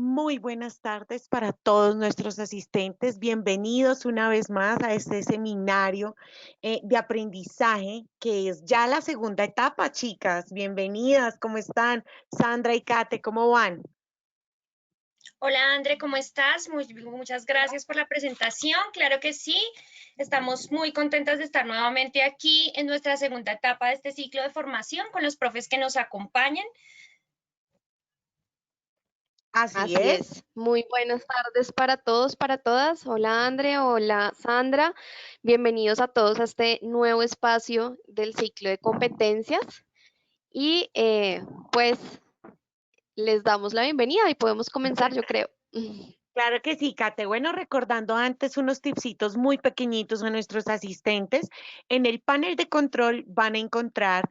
Muy buenas tardes para todos nuestros asistentes. Bienvenidos una vez más a este seminario de aprendizaje, que es ya la segunda etapa, chicas. Bienvenidas, ¿cómo están? Sandra y Kate, ¿cómo van? Hola, André, ¿cómo estás? Muchas gracias por la presentación. Claro que sí, estamos muy contentas de estar nuevamente aquí en nuestra segunda etapa de este ciclo de formación con los profes que nos acompañan. Así Así es. es. Muy buenas tardes para todos, para todas. Hola, André, hola, Sandra. Bienvenidos a todos a este nuevo espacio del ciclo de competencias. Y pues les damos la bienvenida y podemos comenzar, yo creo. Claro que sí, Kate. Bueno, recordando antes unos tipsitos muy pequeñitos a nuestros asistentes. En el panel de control van a encontrar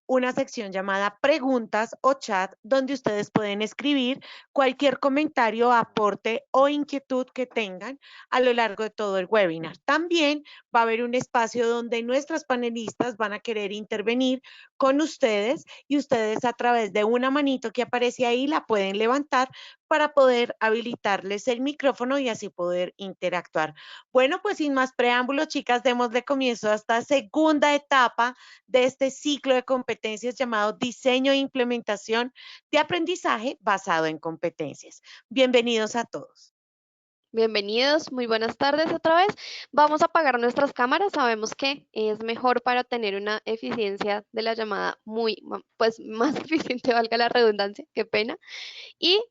una sección llamada preguntas o chat, donde ustedes pueden escribir cualquier comentario, aporte o inquietud que tengan a lo largo de todo el webinar. También va a haber un espacio donde nuestras panelistas van a querer intervenir con ustedes y ustedes a través de una manito que aparece ahí la pueden levantar para poder habilitarles el micrófono y así poder interactuar. Bueno, pues sin más preámbulos, chicas, démosle comienzo a esta segunda etapa de este ciclo de competencias llamado diseño e implementación de aprendizaje basado en competencias. Bienvenidos a todos. Bienvenidos, muy buenas tardes otra vez. Vamos a apagar nuestras cámaras. Sabemos que es mejor para tener una eficiencia de la llamada pues más eficiente, valga la redundancia, qué pena. Y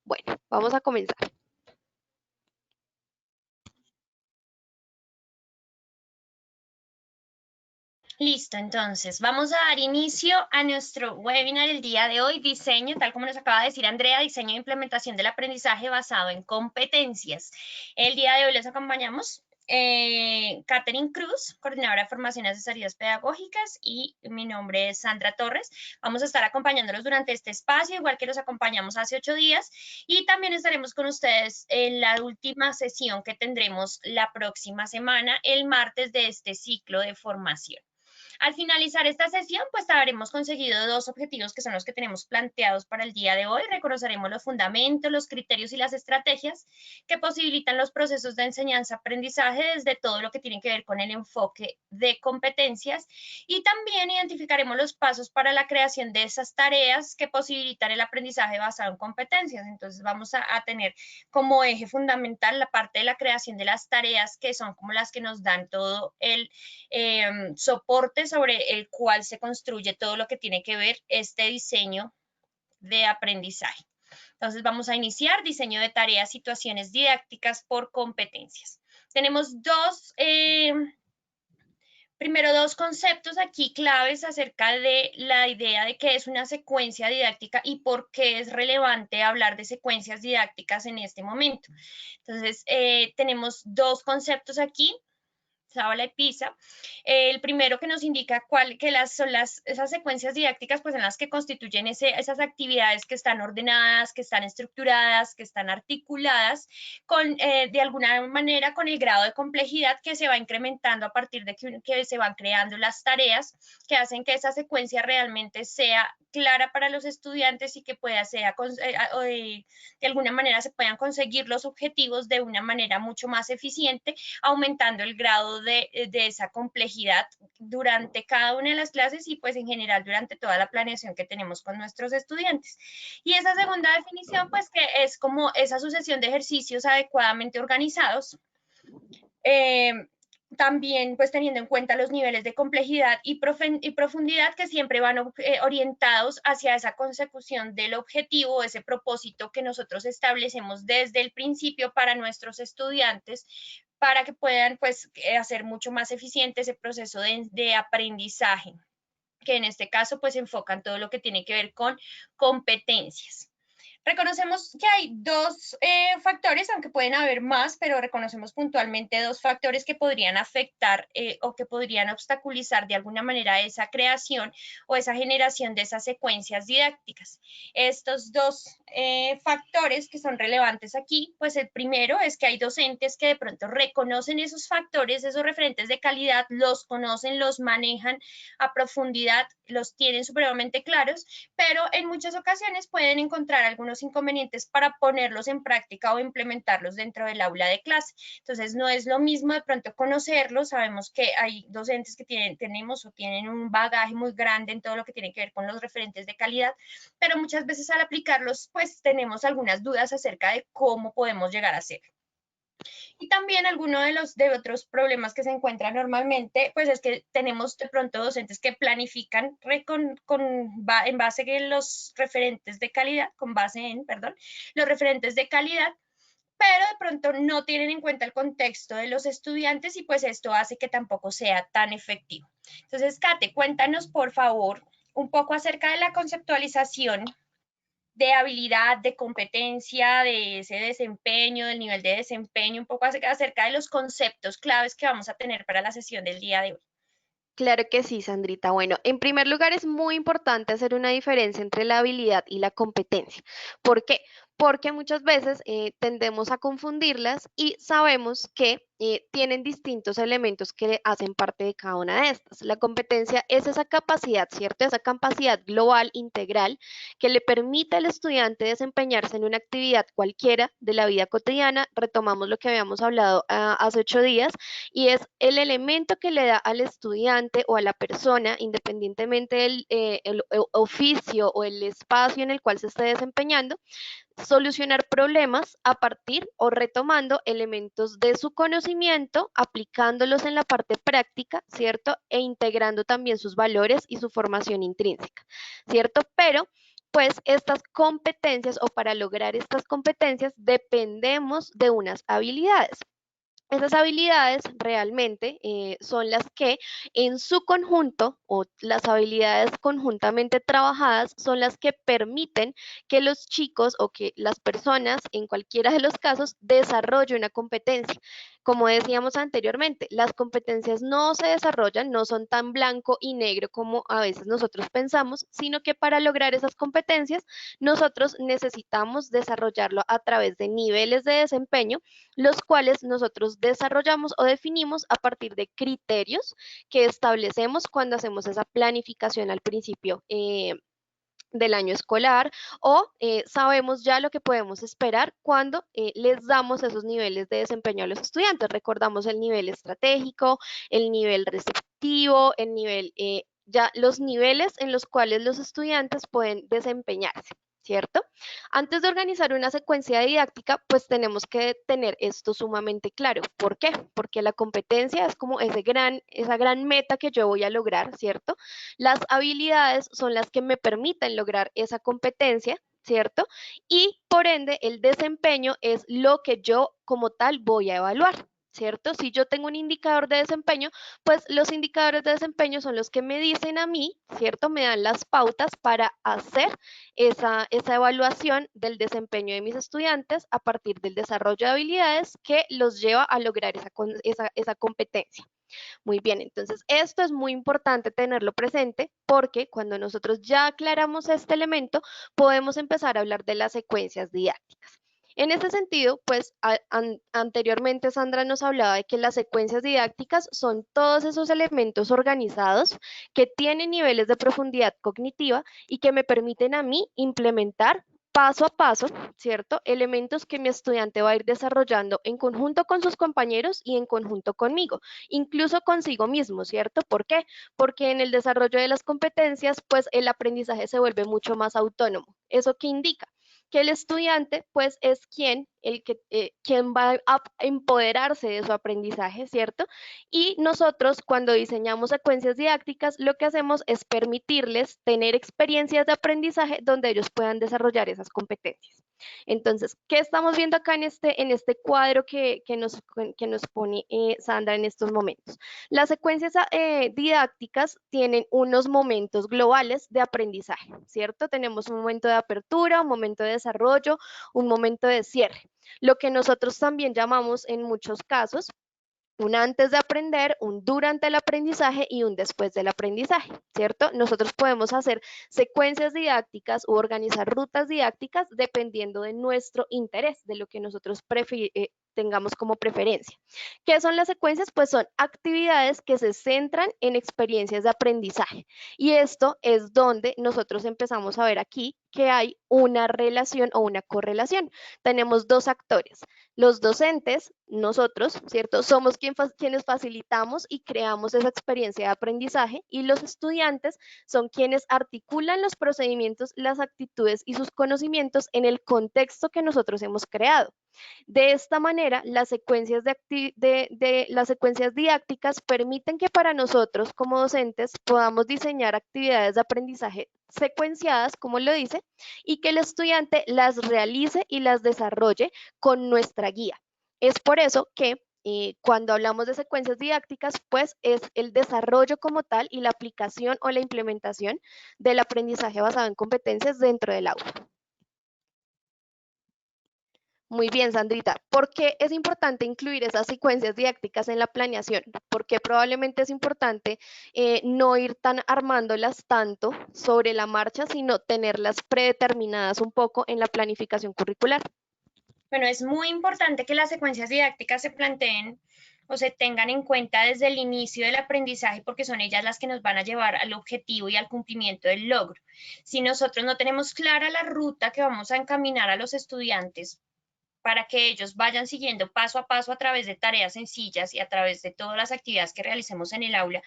bueno, vamos a comenzar. Listo, entonces vamos a dar inicio a nuestro webinar el día de hoy, diseño, tal como nos acaba de decir Andrea, diseño e implementación del aprendizaje basado en competencias. El día de hoy les acompañamos Catherine Cruz, coordinadora de formación y asesorías pedagógicas, y mi nombre es Sandra Torres. Vamos a estar acompañándolos durante este espacio, igual que los acompañamos hace 8 días, y también estaremos con ustedes en la última sesión que tendremos la próxima semana, el martes de este ciclo de formación. Al finalizar esta sesión, pues habremos conseguido dos objetivos que son los que tenemos planteados para el día de hoy. Reconoceremos los fundamentos, los criterios y las estrategias que posibilitan los procesos de enseñanza-aprendizaje desde todo lo que tiene que ver con el enfoque de competencias, y también identificaremos los pasos para la creación de esas tareas que posibilitan el aprendizaje basado en competencias. Entonces vamos a tener como eje fundamental la parte de la creación de las tareas, que son como las que nos dan todo el soporte sobre el cual se construye todo lo que tiene que ver este diseño de aprendizaje. Entonces vamos a iniciar diseño de tareas, situaciones didácticas por competencias. Tenemos primero dos conceptos aquí claves acerca de la idea de qué es una secuencia didáctica y por qué es relevante hablar de secuencias didácticas en este momento. Entonces, tenemos dos conceptos aquí. Zabala y Pisa. El primero que nos indica esas secuencias didácticas, pues en las que constituyen esas actividades que están ordenadas, que están estructuradas, que están articuladas, de alguna manera con el grado de complejidad que se va incrementando a partir de que se van creando las tareas que hacen que esa secuencia realmente sea clara para los estudiantes y que de alguna manera se puedan conseguir los objetivos de una manera mucho más eficiente, aumentando el grado de esa complejidad durante cada una de las clases y pues en general durante toda la planeación que tenemos con nuestros estudiantes. Y esa segunda definición, pues que es como esa sucesión de ejercicios adecuadamente organizados, eh, también pues teniendo en cuenta los niveles de complejidad y profundidad que siempre van orientados hacia esa consecución del objetivo, ese propósito que nosotros establecemos desde el principio para nuestros estudiantes, para que puedan pues hacer mucho más eficiente ese proceso de aprendizaje, que en este caso pues enfocan todo lo que tiene que ver con competencias. Reconocemos que hay dos factores, aunque pueden haber más, pero reconocemos puntualmente dos factores que podrían afectar o que podrían obstaculizar de alguna manera esa creación o esa generación de esas secuencias didácticas. Estos dos factores que son relevantes aquí, pues el primero es que hay docentes que de pronto reconocen esos factores, esos referentes de calidad, los conocen, los manejan a profundidad, los tienen supremamente claros, pero en muchas ocasiones pueden encontrar algunos algunos inconvenientes para ponerlos en práctica o implementarlos dentro del aula de clase. Entonces, no es lo mismo de pronto conocerlos, sabemos que hay docentes que tienen un bagaje muy grande en todo lo que tiene que ver con los referentes de calidad, pero muchas veces al aplicarlos, pues tenemos algunas dudas acerca de cómo podemos llegar a ser. Y también alguno de otros problemas que se encuentran normalmente, pues es que tenemos de pronto docentes que planifican en base en los referentes de calidad, con base en, perdón, los referentes de calidad, pero de pronto no tienen en cuenta el contexto de los estudiantes y pues esto hace que tampoco sea tan efectivo. Entonces, Kate, cuéntanos por favor un poco acerca de la conceptualización de habilidad, de competencia, de ese desempeño, del nivel de desempeño, un poco acerca de los conceptos claves que vamos a tener para la sesión del día de hoy. Claro que sí, Sandrita. Bueno, en primer lugar es muy importante hacer una diferencia entre la habilidad y la competencia. ¿Por qué? Porque muchas veces tendemos a confundirlas y sabemos que tienen distintos elementos que hacen parte de cada una de estas. La competencia es esa capacidad, ¿cierto? Esa capacidad global, integral, que le permite al estudiante desempeñarse en una actividad cualquiera de la vida cotidiana. Retomamos lo que habíamos hablado hace 8 días y es el elemento que le da al estudiante o a la persona, independientemente del el oficio o el espacio en el cual se esté desempeñando, solucionar problemas a partir o retomando elementos de su conocimiento, aplicándolos en la parte práctica, ¿cierto? E integrando también sus valores y su formación intrínseca, ¿cierto? Pero pues estas competencias o para lograr estas competencias dependemos de unas habilidades. Esas habilidades realmente son las que en su conjunto o las habilidades conjuntamente trabajadas son las que permiten que los chicos o que las personas en cualquiera de los casos desarrollen una competencia. Como decíamos anteriormente, las competencias no se desarrollan, no son tan blanco y negro como a veces nosotros pensamos, sino que para lograr esas competencias nosotros necesitamos desarrollarlo a través de niveles de desempeño los cuales nosotros desarrollamos o definimos a partir de criterios que establecemos cuando hacemos esa planificación al principio del año escolar o sabemos ya lo que podemos esperar cuando les damos esos niveles de desempeño a los estudiantes. Recordamos el nivel estratégico, el nivel receptivo, el nivel, ya los niveles en los cuales los estudiantes pueden desempeñarse. ¿Cierto? Antes de organizar una secuencia didáctica, pues tenemos que tener esto sumamente claro. ¿Por qué? Porque la competencia es como esa gran meta que yo voy a lograr, ¿cierto? Las habilidades son las que me permiten lograr esa competencia, ¿cierto? Y por ende, el desempeño es lo que yo como tal voy a evaluar. ¿Cierto? Si yo tengo un indicador de desempeño, pues los indicadores de desempeño son los que me dicen a mí, ¿cierto? Me dan las pautas para hacer esa evaluación del desempeño de mis estudiantes a partir del desarrollo de habilidades que los lleva a lograr esa competencia. Muy bien, entonces esto es muy importante tenerlo presente porque cuando nosotros ya aclaramos este elemento, podemos empezar a hablar de las secuencias didácticas. En ese sentido, pues anteriormente Sandra nos hablaba de que las secuencias didácticas son todos esos elementos organizados que tienen niveles de profundidad cognitiva y que me permiten a mí implementar paso a paso, ¿cierto? Elementos que mi estudiante va a ir desarrollando en conjunto con sus compañeros y en conjunto conmigo, incluso consigo mismo, ¿cierto? ¿Por qué? Porque en el desarrollo de las competencias, pues el aprendizaje se vuelve mucho más autónomo. ¿Eso qué indica? Que el estudiante, pues, es quien va a empoderarse de su aprendizaje, ¿cierto? Y nosotros, cuando diseñamos secuencias didácticas, lo que hacemos es permitirles tener experiencias de aprendizaje donde ellos puedan desarrollar esas competencias. Entonces, ¿qué estamos viendo acá en este cuadro que nos pone Sandra en estos momentos? Las secuencias didácticas tienen unos momentos globales de aprendizaje, ¿cierto? Tenemos un momento de apertura, un momento de desarrollo, un momento de cierre. Lo que nosotros también llamamos en muchos casos un antes de aprender, un durante el aprendizaje y un después del aprendizaje, ¿cierto? Nosotros podemos hacer secuencias didácticas u organizar rutas didácticas dependiendo de nuestro interés, de lo que nosotros tengamos como preferencia. ¿Qué son las secuencias? Pues son actividades que se centran en experiencias de aprendizaje. Y esto es donde nosotros empezamos a ver aquí que hay una relación o una correlación. Tenemos dos actores. Los docentes, nosotros, ¿cierto? Somos quienes facilitamos y creamos esa experiencia de aprendizaje, y los estudiantes son quienes articulan los procedimientos, las actitudes y sus conocimientos en el contexto que nosotros hemos creado. De esta manera, las secuencias, las secuencias didácticas permiten que para nosotros como docentes podamos diseñar actividades de aprendizaje secuenciadas, como lo dice, y que el estudiante las realice y las desarrolle con nuestra guía. Es por eso que cuando hablamos de secuencias didácticas, pues es el desarrollo como tal y la aplicación o la implementación del aprendizaje basado en competencias dentro del aula. Muy bien, Sandrita. ¿Por qué es importante incluir esas secuencias didácticas en la planeación? Porque probablemente es importante no ir tan armándolas tanto sobre la marcha, sino tenerlas predeterminadas un poco en la planificación curricular. Bueno, es muy importante que las secuencias didácticas se planteen o se tengan en cuenta desde el inicio del aprendizaje, porque son ellas las que nos van a llevar al objetivo y al cumplimiento del logro. Si nosotros no tenemos clara la ruta que vamos a encaminar a los estudiantes para que ellos vayan siguiendo paso a paso a través de tareas sencillas y a través de todas las actividades que realicemos en el aula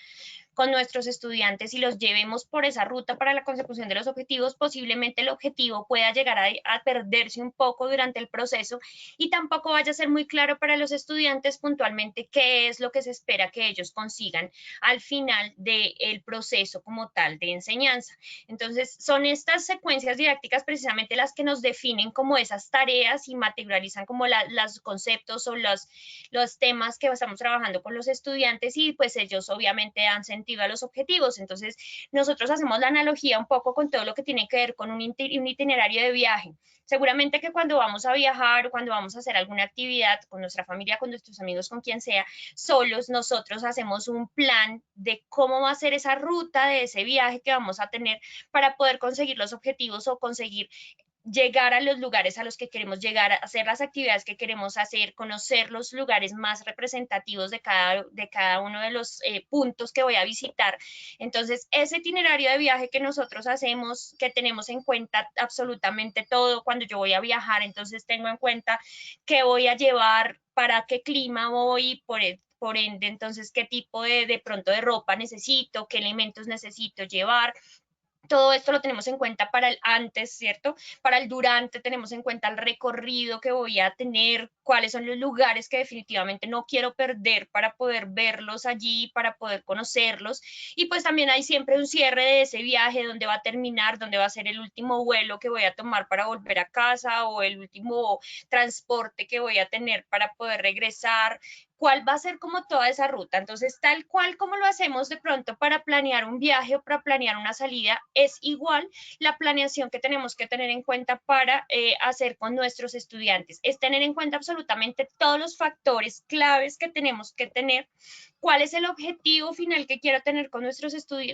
con nuestros estudiantes y los llevemos por esa ruta para la consecución de los objetivos, posiblemente el objetivo pueda llegar a perderse un poco durante el proceso y tampoco vaya a ser muy claro para los estudiantes puntualmente qué es lo que se espera que ellos consigan al final del proceso como tal de enseñanza. Entonces, son estas secuencias didácticas precisamente las que nos definen como esas tareas y materializan como los conceptos o los temas que estamos trabajando con los estudiantes, y pues ellos obviamente dan sentido a los objetivos. Entonces, nosotros hacemos la analogía un poco con todo lo que tiene que ver con un itinerario de viaje. Seguramente que cuando vamos a viajar o cuando vamos a hacer alguna actividad con nuestra familia, con nuestros amigos, con quien sea, solos, nosotros hacemos un plan de cómo va a ser esa ruta de ese viaje que vamos a tener para poder conseguir los objetivos o conseguir llegar a los lugares a los que queremos llegar, hacer las actividades que queremos hacer, conocer los lugares más representativos de cada uno de los puntos que voy a visitar. Entonces, ese itinerario de viaje que nosotros hacemos, que tenemos en cuenta absolutamente todo cuando yo voy a viajar, entonces tengo en cuenta qué voy a llevar, para qué clima voy, por ende, entonces, qué tipo de pronto de ropa necesito, qué elementos necesito llevar. Todo esto lo tenemos en cuenta para el antes, ¿cierto? Para el durante tenemos en cuenta el recorrido que voy a tener, cuáles son los lugares que definitivamente no quiero perder para poder verlos allí, para poder conocerlos. Y pues también hay siempre un cierre de ese viaje, donde va a terminar, donde va a ser el último vuelo que voy a tomar para volver a casa o el último transporte que voy a tener para poder regresar, cuál va a ser como toda esa ruta. Entonces, tal cual como lo hacemos de pronto para planear un viaje o para planear una salida, es igual la planeación que tenemos que tener en cuenta para hacer con nuestros estudiantes. Es tener en cuenta absolutamente todos los factores claves que tenemos que tener, cuál es el objetivo final que quiero tener con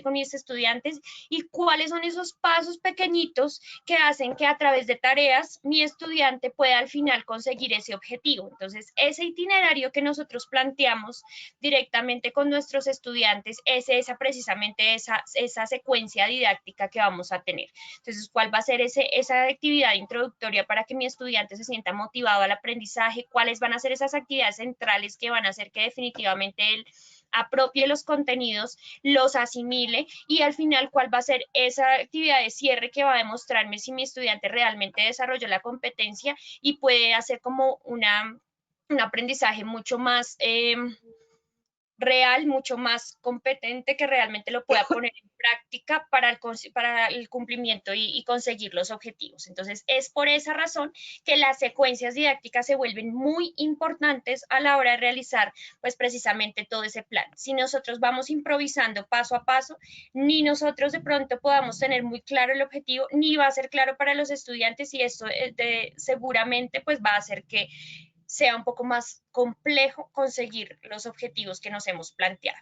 con mis estudiantes y cuáles son esos pasos pequeñitos que hacen que a través de tareas mi estudiante pueda al final conseguir ese objetivo. Entonces, ese itinerario que nosotros planteamos directamente con nuestros estudiantes es precisamente esa secuencia didáctica que vamos a tener. Entonces, ¿cuál va a ser esa actividad introductoria para que mi estudiante se sienta motivado al aprendizaje? ¿Cuáles van a ser esas actividades centrales que van a hacer que definitivamente él apropie los contenidos, los asimile, y al final cuál va a ser esa actividad de cierre que va a demostrarme si mi estudiante realmente desarrolló la competencia y puede hacer como un aprendizaje mucho más real, mucho más competente, que realmente lo pueda poner en práctica para el cumplimiento y conseguir los objetivos. Entonces, es por esa razón que las secuencias didácticas se vuelven muy importantes a la hora de realizar, pues precisamente todo ese plan. Si nosotros vamos improvisando paso a paso, ni nosotros de pronto podamos tener muy claro el objetivo, ni va a ser claro para los estudiantes, y esto seguramente pues va a hacer que sea un poco más complejo conseguir los objetivos que nos hemos planteado.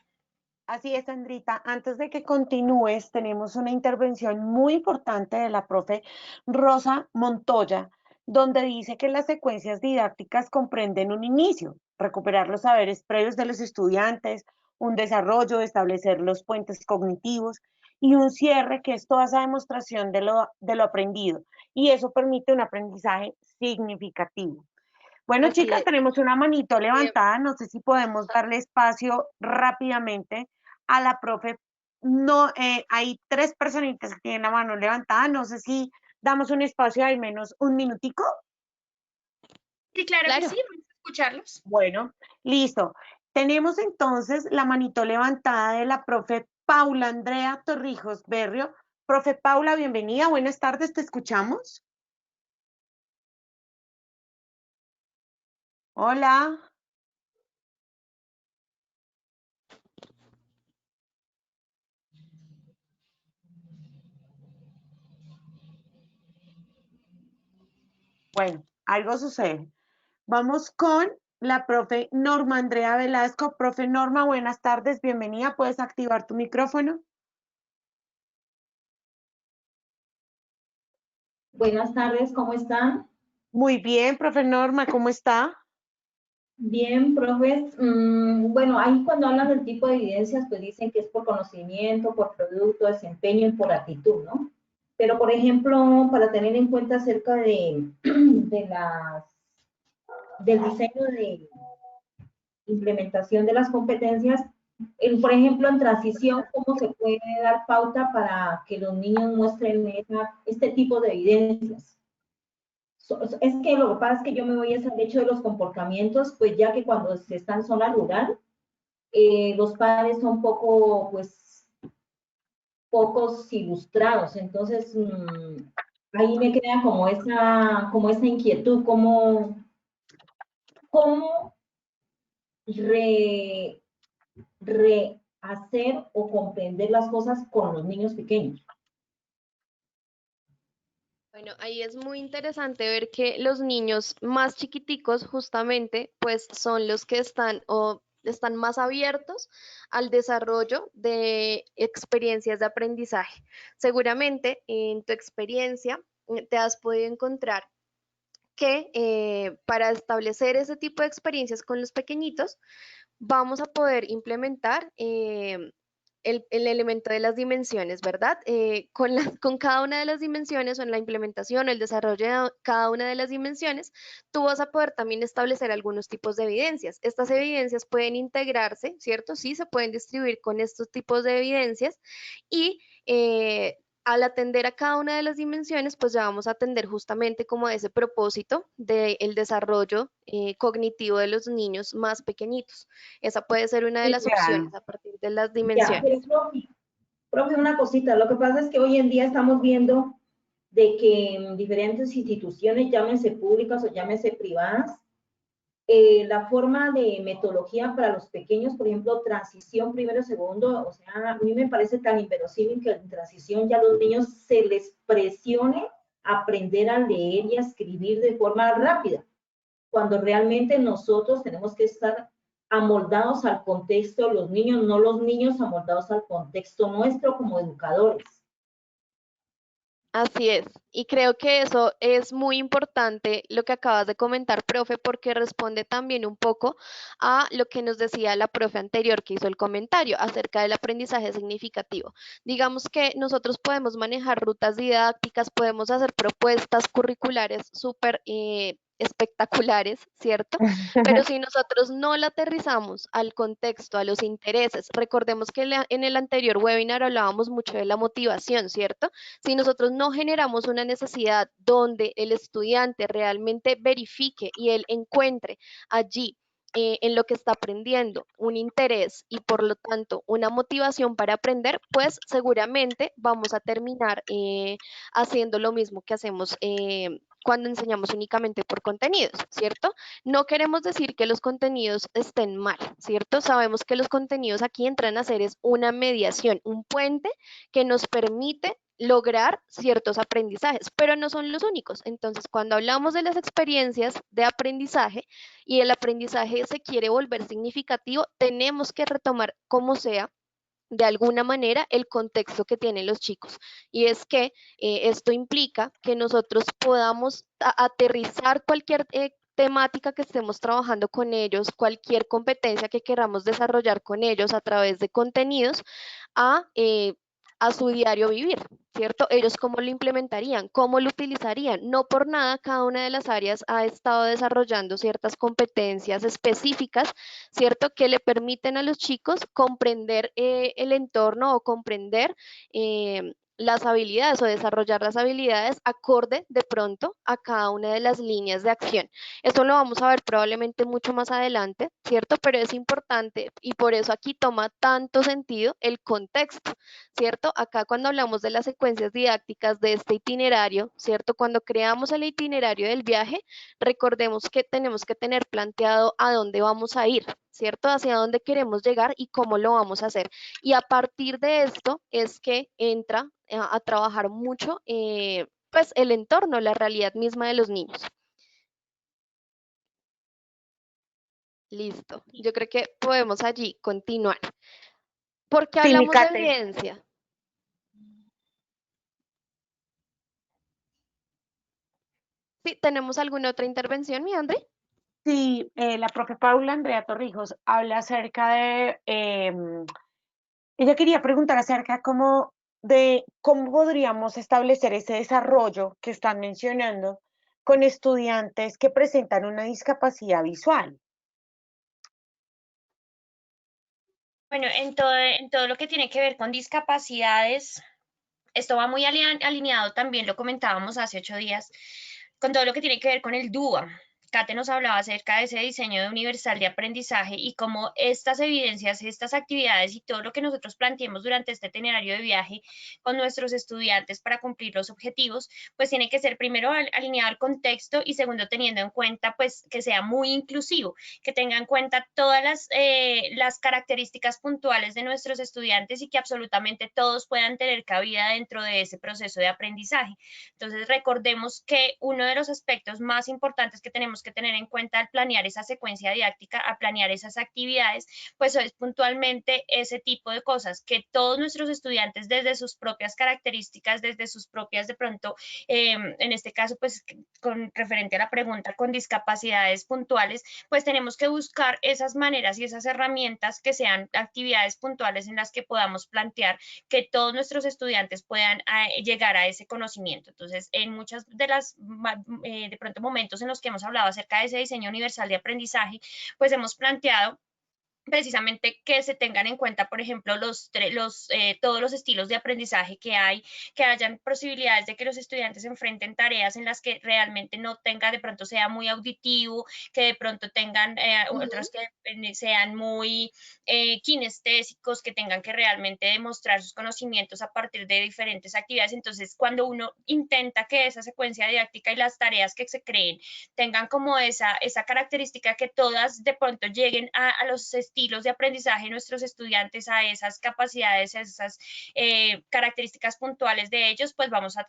Así es, Sandrita. Antes de que continúes, tenemos una intervención muy importante de la profe Rosa Montoya, donde dice que las secuencias didácticas comprenden un inicio, recuperar los saberes previos de los estudiantes, un desarrollo, establecer los puentes cognitivos y un cierre, que es toda esa demostración de lo aprendido. Y eso permite un aprendizaje significativo. Bueno, Así chicas, es. tenemos una manito Eh, levantada. No sé si podemos darle espacio rápidamente a la profe. No, hay tres personitas que tienen la mano levantada. No sé si damos un espacio de al menos un minutico. Sí, claro que claro. sí, vamos a escucharlos. Bueno, listo. Tenemos entonces la manito levantada de la profe Paula Andrea Torrijos Berrio. Profe Paula, bienvenida. Buenas tardes, te escuchamos. Hola. Bueno, algo sucede. Vamos con la profe Norma Andrea Velasco. Profe Norma, buenas tardes, bienvenida. ¿Puedes activar tu micrófono? Buenas tardes, ¿cómo están? Muy bien, profe Norma, ¿cómo está? Bien, profes. Bueno, ahí cuando hablan del tipo de evidencias, pues dicen que es por conocimiento, por producto, desempeño y por actitud, ¿no? Pero, por ejemplo, para tener en cuenta acerca del diseño de implementación de las competencias, por ejemplo, en transición, ¿cómo se puede dar pauta para que los niños muestren este tipo de evidencias? Es que lo que pasa es que yo me voy al hecho de los comportamientos, pues ya que cuando se está en zona rural, los padres son pocos ilustrados, entonces ahí me queda como esa inquietud, cómo re, rehacer o comprender las cosas con los niños pequeños. Bueno, ahí es muy interesante ver que los niños más chiquiticos justamente pues son los que están o están más abiertos al desarrollo de experiencias de aprendizaje. Seguramente en tu experiencia te has podido encontrar que para establecer ese tipo de experiencias con los pequeñitos vamos a poder implementar el elemento de las dimensiones, ¿verdad? Con cada una de las dimensiones o en la implementación o el desarrollo de cada una de las dimensiones, tú vas a poder también establecer algunos tipos de evidencias. Estas evidencias pueden integrarse, ¿cierto? Sí, se pueden distribuir con estos tipos de evidencias y al atender a cada una de las dimensiones, pues ya vamos a atender justamente como ese propósito del desarrollo cognitivo de los niños más pequeñitos. Esa puede ser una de las Ya. opciones a partir de las Ya, pero dimensiones. profe, una cosita, lo que pasa es que hoy en día estamos viendo de que en diferentes instituciones, llámense públicas o llámense privadas, la forma de metodología para los pequeños, por ejemplo, transición primero, segundo, o sea, a mí me parece tan inverosímil que en transición ya a los niños se les presione aprender a leer y a escribir de forma rápida, cuando realmente nosotros tenemos que estar amoldados al contexto de los niños, no los niños amoldados al contexto nuestro como educadores. Así es, y creo que eso es muy importante lo que acabas de comentar, profe, porque responde también un poco a lo que nos decía la profe anterior que hizo el comentario acerca del aprendizaje significativo. Digamos que nosotros podemos manejar rutas didácticas, podemos hacer propuestas curriculares súper espectaculares, ¿cierto? Pero si nosotros no la aterrizamos al contexto, a los intereses, recordemos que en el anterior webinar hablábamos mucho de la motivación, ¿cierto? Si nosotros no generamos una necesidad donde el estudiante realmente verifique y él encuentre allí en lo que está aprendiendo un interés y por lo tanto una motivación para aprender, pues seguramente vamos a terminar haciendo lo mismo que hacemos cuando enseñamos únicamente por contenidos, ¿cierto? No queremos decir que los contenidos estén mal, ¿cierto? Sabemos que los contenidos aquí entran a ser es una mediación, un puente que nos permite lograr ciertos aprendizajes, pero no son los únicos. Entonces, cuando hablamos de las experiencias de aprendizaje y el aprendizaje se quiere volver significativo, tenemos que retomar como sea de alguna manera el contexto que tienen los chicos. Y es que esto implica que nosotros podamos aterrizar cualquier temática que estemos trabajando con ellos, cualquier competencia que queramos desarrollar con ellos a través de contenidos, a a su diario vivir, ¿cierto? Ellos cómo lo implementarían, cómo lo utilizarían. No por nada cada una de las áreas ha estado desarrollando ciertas competencias específicas, ¿cierto? Que le permiten a los chicos comprender el entorno o comprender las habilidades o desarrollar las habilidades acorde de pronto a cada una de las líneas de acción. Esto lo vamos a ver probablemente mucho más adelante, ¿cierto? Pero es importante y por eso aquí toma tanto sentido el contexto, ¿cierto? Acá cuando hablamos de las secuencias didácticas de este itinerario, ¿cierto? Cuando creamos el itinerario del viaje, recordemos que tenemos que tener planteado a dónde vamos a ir, ¿cierto? Hacia dónde queremos llegar y cómo lo vamos a hacer. Y a partir de esto es que entra a trabajar mucho pues el entorno, la realidad misma de los niños. Listo. Yo creo que podemos allí continuar. ¿Por qué Sí, mi hablamos de Kate. evidencia? Sí, ¿tenemos alguna otra intervención, mi André? Sí, la profe Paula Andrea Torrijos habla acerca de, ella quería preguntar acerca de cómo podríamos establecer ese desarrollo que están mencionando con estudiantes que presentan una discapacidad visual. Bueno, en todo lo que tiene que ver con discapacidades, esto va muy alineado, también lo comentábamos hace 8 días, con todo lo que tiene que ver con el DUA. Kate nos hablaba acerca de ese diseño de universal de aprendizaje y cómo estas evidencias, estas actividades y todo lo que nosotros planteemos durante este itinerario de viaje con nuestros estudiantes para cumplir los objetivos, pues tiene que ser primero alineado al contexto y segundo teniendo en cuenta pues que sea muy inclusivo, que tenga en cuenta todas las características puntuales de nuestros estudiantes y que absolutamente todos puedan tener cabida dentro de ese proceso de aprendizaje. Entonces recordemos que uno de los aspectos más importantes que tenemos que tener en cuenta al planear esa secuencia didáctica, a planear esas actividades, pues es puntualmente ese tipo de cosas, que todos nuestros estudiantes desde sus propias características, desde sus propias de pronto, en este caso pues con referente a la pregunta con discapacidades puntuales, pues tenemos que buscar esas maneras y esas herramientas que sean actividades puntuales en las que podamos plantear que todos nuestros estudiantes puedan llegar a ese conocimiento. Entonces, en muchas de las, de pronto, momentos en los que hemos hablado acerca de ese diseño universal de aprendizaje, pues hemos planteado precisamente que se tengan en cuenta, por ejemplo, todos los estilos de aprendizaje que hay, que hayan posibilidades de que los estudiantes enfrenten tareas en las que realmente no tenga, de pronto sea muy auditivo, que de pronto tengan otros que sean muy kinestésicos, que tengan que realmente demostrar sus conocimientos a partir de diferentes actividades. Entonces, cuando uno intenta que esa secuencia didáctica y las tareas que se creen tengan como esa característica que todas de pronto lleguen a los estilos de aprendizaje de nuestros estudiantes, a esas capacidades, a esas características puntuales de ellos, pues vamos a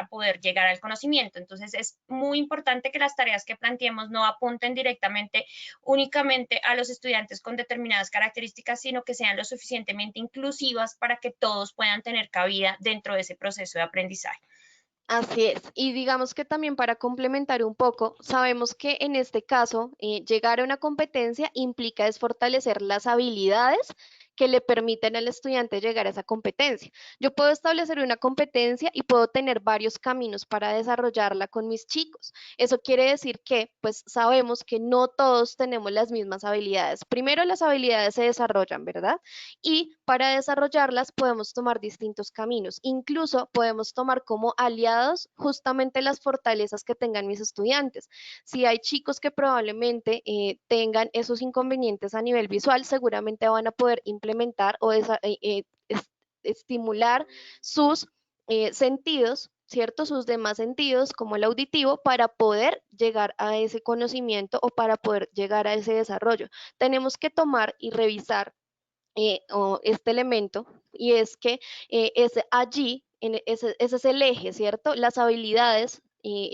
poder llegar al conocimiento. Entonces es muy importante que las tareas que planteemos no apunten directamente únicamente a los estudiantes con determinadas características, sino que sean lo suficientemente inclusivas para que todos puedan tener cabida dentro de ese proceso de aprendizaje. Así es. Y digamos que también para complementar un poco, sabemos que en este caso, llegar a una competencia implica es fortalecer las habilidades que le permiten al estudiante llegar a esa competencia. Yo puedo establecer una competencia y puedo tener varios caminos para desarrollarla con mis chicos. Eso quiere decir que, pues, sabemos que no todos tenemos las mismas habilidades. Primero, las habilidades se desarrollan, ¿verdad? Y para desarrollarlas podemos tomar distintos caminos. Incluso podemos tomar como aliados justamente las fortalezas que tengan mis estudiantes. Si hay chicos que probablemente tengan esos inconvenientes a nivel visual, seguramente van a poder implementar o estimular sus sentidos, ¿cierto? Sus demás sentidos, como el auditivo, para poder llegar a ese conocimiento o para poder llegar a ese desarrollo. Tenemos que tomar y revisar este elemento, y es que es allí, ese es el eje, ¿cierto? Las habilidades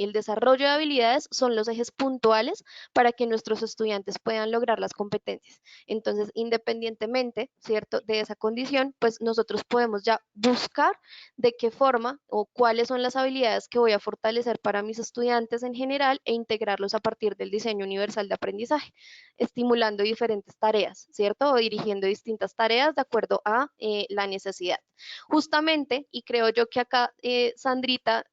el desarrollo de habilidades son los ejes puntuales para que nuestros estudiantes puedan lograr las competencias. Entonces, independientemente, ¿cierto?, de esa condición, pues nosotros podemos ya buscar de qué forma o cuáles son las habilidades que voy a fortalecer para mis estudiantes en general e integrarlos a partir del diseño universal de aprendizaje, estimulando diferentes tareas, ¿cierto? O dirigiendo distintas tareas de acuerdo a la necesidad. Justamente, y creo yo que acá, Sandrita,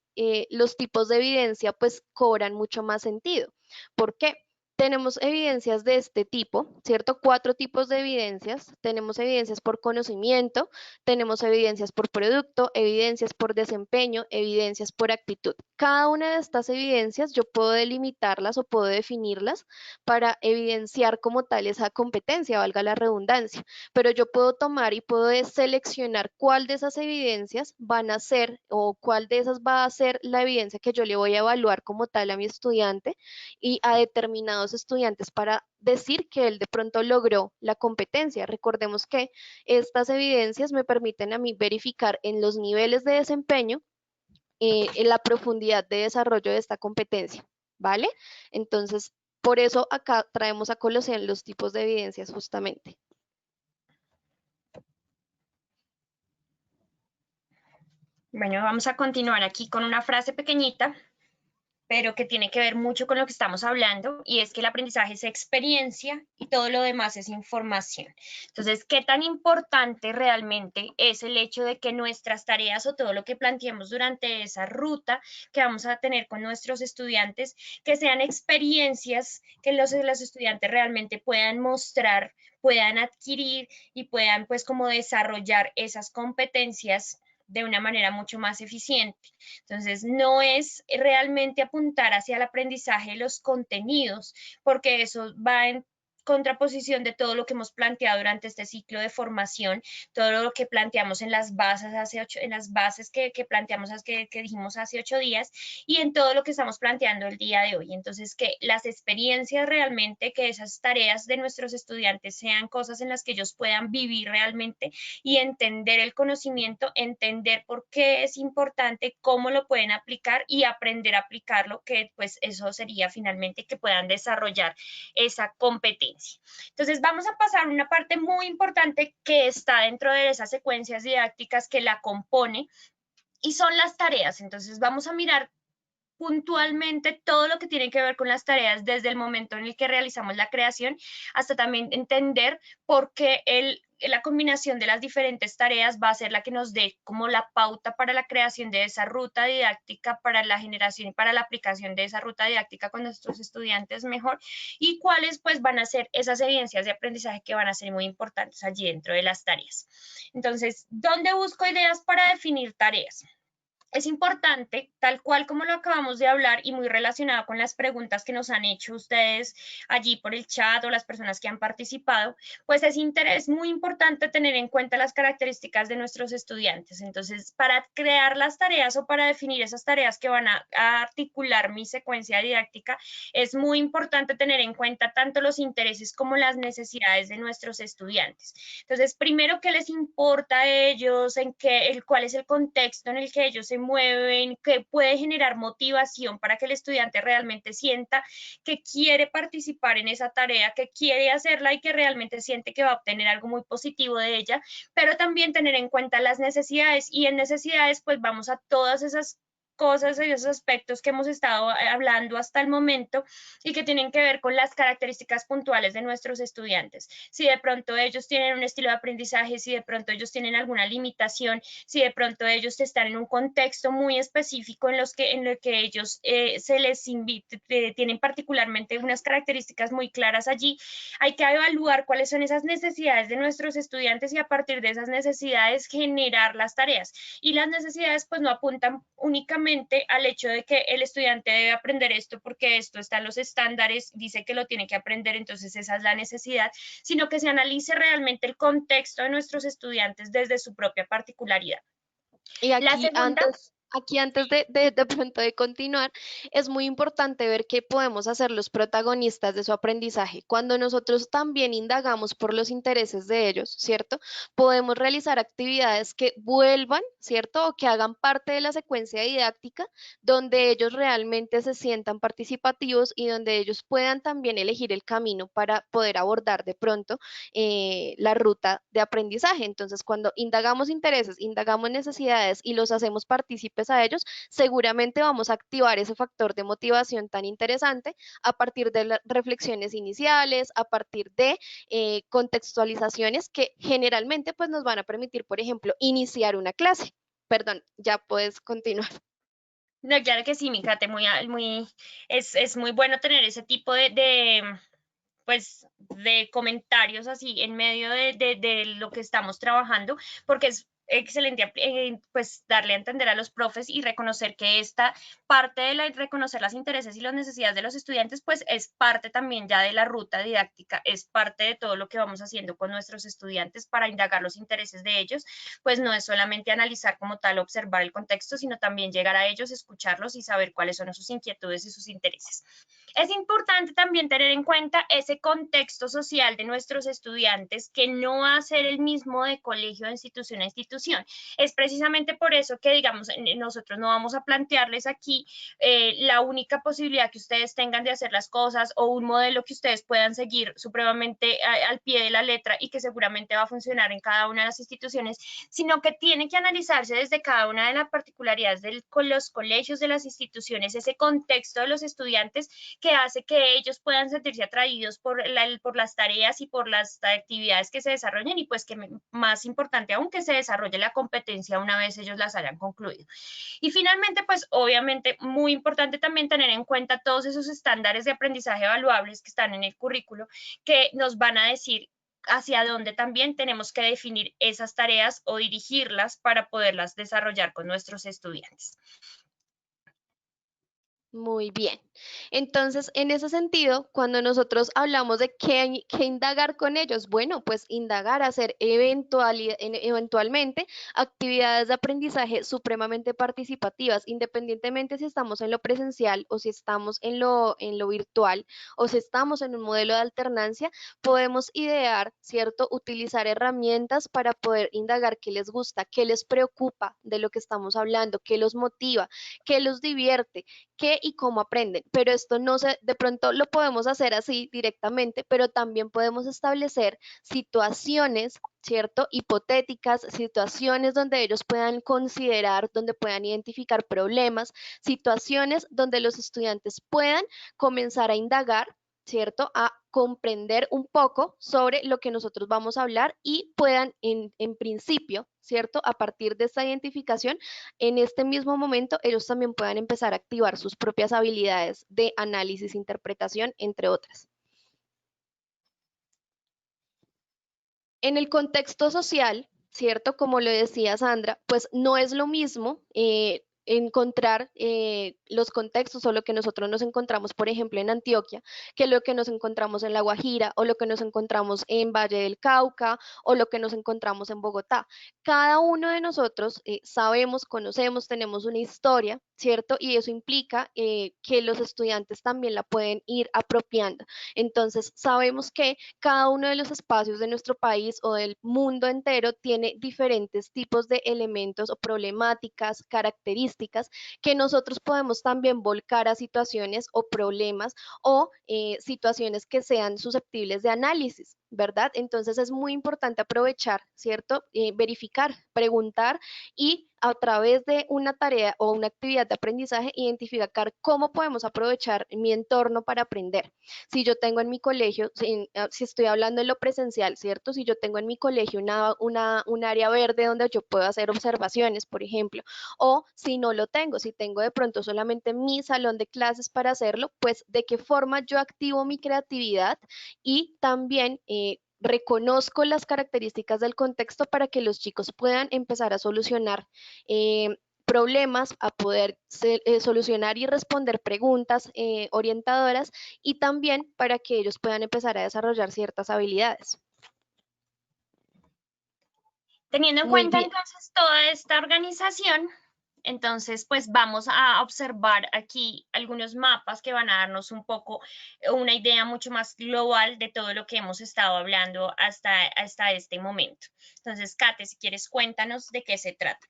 los tipos de evidencia pues cobran mucho más sentido. ¿Por qué? Tenemos evidencias de este tipo, ¿cierto? 4 tipos de evidencias. Tenemos evidencias por conocimiento, tenemos evidencias por producto, evidencias por desempeño, evidencias por actitud. Cada una de estas evidencias yo puedo delimitarlas o puedo definirlas para evidenciar como tal esa competencia, valga la redundancia. Pero yo puedo tomar y puedo seleccionar cuál de esas evidencias van a ser o cuál de esas va a ser la evidencia que yo le voy a evaluar como tal a mi estudiante y a determinados estudiantes para decir que él de pronto logró la competencia. Recordemos que estas evidencias me permiten a mí verificar en los niveles de desempeño en la profundidad de desarrollo de esta competencia, ¿vale? Entonces, por eso acá traemos a colación los tipos de evidencias justamente. Bueno, vamos a continuar aquí con una frase pequeñita, pero que tiene que ver mucho con lo que estamos hablando, y es que el aprendizaje es experiencia y todo lo demás es información. Entonces, ¿qué tan importante realmente es el hecho de que nuestras tareas o todo lo que planteemos durante esa ruta que vamos a tener con nuestros estudiantes, que sean experiencias que los estudiantes realmente puedan mostrar, puedan adquirir y puedan pues como desarrollar esas competencias de una manera mucho más eficiente? Entonces, no es realmente apuntar hacia el aprendizaje de los contenidos, porque eso va en contraposición de todo lo que hemos planteado durante este ciclo de formación, todo lo que planteamos en las bases, que planteamos, que dijimos hace 8 días, y en todo lo que estamos planteando el día de hoy. Entonces, que las experiencias realmente, que esas tareas de nuestros estudiantes sean cosas en las que ellos puedan vivir realmente y entender el conocimiento, entender por qué es importante, cómo lo pueden aplicar y aprender a aplicarlo, que pues eso sería finalmente que puedan desarrollar esa competencia. Entonces vamos a pasar a una parte muy importante que está dentro de esas secuencias didácticas que la compone, y son las tareas. Entonces vamos a mirar puntualmente todo lo que tiene que ver con las tareas desde el momento en el que realizamos la creación hasta también entender por qué la combinación de las diferentes tareas va a ser la que nos dé como la pauta para la creación de esa ruta didáctica, para la generación y para la aplicación de esa ruta didáctica con nuestros estudiantes mejor, y cuáles pues van a ser esas evidencias de aprendizaje que van a ser muy importantes allí dentro de las tareas. Entonces, ¿dónde busco ideas para definir tareas? Es importante, tal cual como lo acabamos de hablar y muy relacionado con las preguntas que nos han hecho ustedes allí por el chat o las personas que han participado, pues es muy importante tener en cuenta las características de nuestros estudiantes. Entonces, para crear las tareas o para definir esas tareas que van a articular mi secuencia didáctica, es muy importante tener en cuenta tanto los intereses como las necesidades de nuestros estudiantes. Entonces, primero, ¿qué les importa a ellos? ¿Cuál es el contexto en el que ellos se mueven? ¿Qué puede generar motivación para que el estudiante realmente sienta que quiere participar en esa tarea, que quiere hacerla y que realmente siente que va a obtener algo muy positivo de ella? Pero también tener en cuenta las necesidades, y en necesidades pues vamos a todas esas cosas y esos aspectos que hemos estado hablando hasta el momento y que tienen que ver con las características puntuales de nuestros estudiantes. Si de pronto ellos tienen un estilo de aprendizaje, si de pronto ellos tienen alguna limitación, si de pronto ellos están en un contexto muy específico en el que ellos se les invita, tienen particularmente unas características muy claras allí, hay que evaluar cuáles son esas necesidades de nuestros estudiantes y a partir de esas necesidades generar las tareas. Y las necesidades pues no apuntan únicamente al hecho de que el estudiante debe aprender esto porque esto está en los estándares, dice que lo tiene que aprender, entonces esa es la necesidad, sino que se analice realmente el contexto de nuestros estudiantes desde su propia particularidad. Y aquí, La segunda, Aquí antes de pronto de continuar, es muy importante ver qué podemos hacer los protagonistas de su aprendizaje. Cuando nosotros también indagamos por los intereses de ellos, ¿cierto? Podemos realizar actividades que vuelvan, ¿cierto? O que hagan parte de la secuencia didáctica, donde ellos realmente se sientan participativos y donde ellos puedan también elegir el camino para poder abordar de pronto la ruta de aprendizaje. Entonces, cuando indagamos intereses, indagamos necesidades y los hacemos partícipes a ellos, seguramente vamos a activar ese factor de motivación tan interesante a partir de las reflexiones iniciales, a partir de contextualizaciones que generalmente pues nos van a permitir, por ejemplo, iniciar una clase. Perdón, ya puedes continuar. No, claro que sí, mi Kate, es muy bueno tener ese tipo pues, de comentarios así en medio de lo que estamos trabajando, porque es excelente pues darle a entender a los profes y reconocer que esta parte de reconocer los intereses y las necesidades de los estudiantes, pues es parte también ya de la ruta didáctica, es parte de todo lo que vamos haciendo con nuestros estudiantes para indagar los intereses de ellos, pues no es solamente analizar como tal, observar el contexto, sino también llegar a ellos, escucharlos y saber cuáles son sus inquietudes y sus intereses. Es importante también tener en cuenta ese contexto social de nuestros estudiantes, que no va a ser el mismo de colegio, de institución a institución. Es precisamente por eso que, digamos, nosotros no vamos a plantearles aquí la única posibilidad que ustedes tengan de hacer las cosas o un modelo que ustedes puedan seguir supremamente al pie de la letra y que seguramente va a funcionar en cada una de las instituciones, sino que tiene que analizarse desde cada una de las particularidades de los colegios, de las instituciones, ese contexto de los estudiantes que hace que ellos puedan sentirse atraídos por las tareas y por las actividades que se desarrollen y pues que más importante aún que se desarrolle la competencia una vez ellos las hayan concluido. Y finalmente, pues obviamente muy importante también tener en cuenta todos esos estándares de aprendizaje evaluables que están en el currículo, que nos van a decir hacia dónde también tenemos que definir esas tareas o dirigirlas para poderlas desarrollar con nuestros estudiantes. Muy bien. Entonces, en ese sentido, cuando nosotros hablamos de qué indagar con ellos, bueno, pues indagar, hacer eventualmente actividades de aprendizaje supremamente participativas, independientemente si estamos en lo presencial o si estamos en lo virtual o si estamos en un modelo de alternancia, podemos idear, ¿cierto? Utilizar herramientas para poder indagar qué les gusta, qué les preocupa de lo que estamos hablando, qué los motiva, qué los divierte, qué y cómo aprenden, pero esto no se, de pronto lo podemos hacer así directamente, pero también podemos establecer situaciones, ¿cierto? Hipotéticas, situaciones donde ellos puedan considerar, donde puedan identificar problemas, situaciones donde los estudiantes puedan comenzar a indagar, ¿cierto? A comprender un poco sobre lo que nosotros vamos a hablar y puedan en principio, ¿cierto? A partir de esta identificación, en este mismo momento ellos también puedan empezar a activar sus propias habilidades de análisis, interpretación, entre otras. En el contexto social, ¿cierto? Como lo decía Sandra, pues no es lo mismo encontrar los contextos o lo que nosotros nos encontramos, por ejemplo, en Antioquia, que lo que nos encontramos en La Guajira o lo que nos encontramos en Valle del Cauca o lo que nos encontramos en Bogotá. Cada uno de nosotros sabemos, conocemos, tenemos una historia, ¿cierto? Y eso implica que los estudiantes también la pueden ir apropiando. Entonces, sabemos que cada uno de los espacios de nuestro país o del mundo entero tiene diferentes tipos de elementos o problemáticas, características que nosotros podemos también volcar a situaciones o problemas o situaciones que sean susceptibles de análisis, ¿verdad? Entonces es muy importante aprovechar, ¿cierto? Verificar, preguntar y a través de una tarea o una actividad de aprendizaje identificar cómo podemos aprovechar mi entorno para aprender. Si yo tengo en mi colegio, si estoy hablando en lo presencial, ¿cierto? Si yo tengo en mi colegio un área verde donde yo puedo hacer observaciones, por ejemplo, o si no lo tengo, si tengo de pronto solamente mi salón de clases para hacerlo, pues de qué forma yo activo mi creatividad y también reconozco las características del contexto para que los chicos puedan empezar a solucionar problemas, a poder solucionar y responder preguntas orientadoras y también para que ellos puedan empezar a desarrollar ciertas habilidades. Teniendo en cuenta entonces toda esta organización, Entonces, pues vamos a observar aquí algunos mapas que van a darnos un poco una idea mucho más global de todo lo que hemos estado hablando hasta este momento. Entonces, Kate, si quieres, cuéntanos de qué se trata.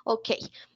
Ok,